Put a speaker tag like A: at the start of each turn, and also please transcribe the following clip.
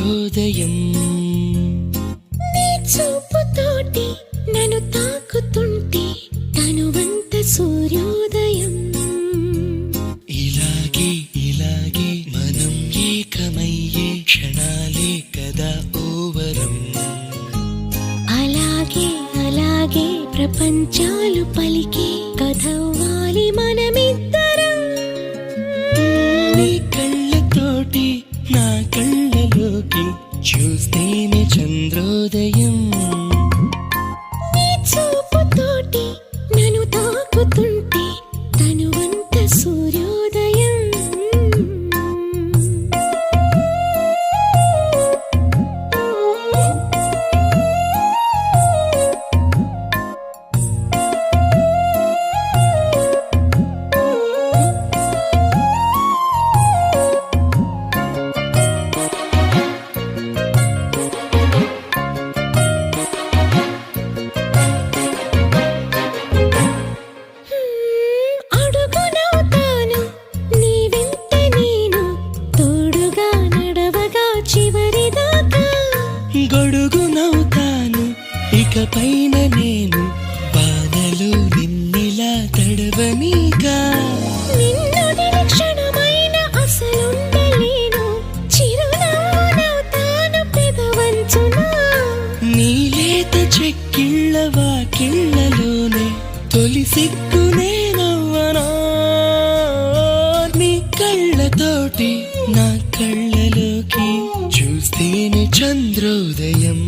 A: చంద్రోదయం.
B: నీ చూపుతోటి నన్ను తాకుతుంటే తనువంత సూర్యోదయం.
A: ఇలాగే ఇలాగే మనం ఏకమయ్యే క్షణాలే కదా ఓవరం.
B: అలాగే అలాగే ప్రపంచాలు పలికే కథవ్వాలి మనమిద్దరం.
A: నీ కళ్ళతోటి నా కళ్ళలోకి చూస్తేనే చంద్రోదయం.
B: నీ చూపుతోటి నన్ను తాకుతుంటే తనువంత సూర్యోదయం. అడుగునవుతాను నీ వెంట నేను, తోడుగా నడవగా చివరిదాకా.
A: గొడుగునవుతాను ఇకపైన నేను, బాధలు నిన్నిలా తడవనీగా.
B: నిన్ను నిరీక్షణమైన అసలుండలేను, చిరునవ్వునవుతాను పెదవంచున.
A: నీలేత చెక్కిళ్ళ వాకిళ్ళలోనే తొలి సిగ్గునే నవ్వనా. నీ కళ్ళతోటి నా కళ్ళలోకి చూస్తేనే చంద్రోదయం.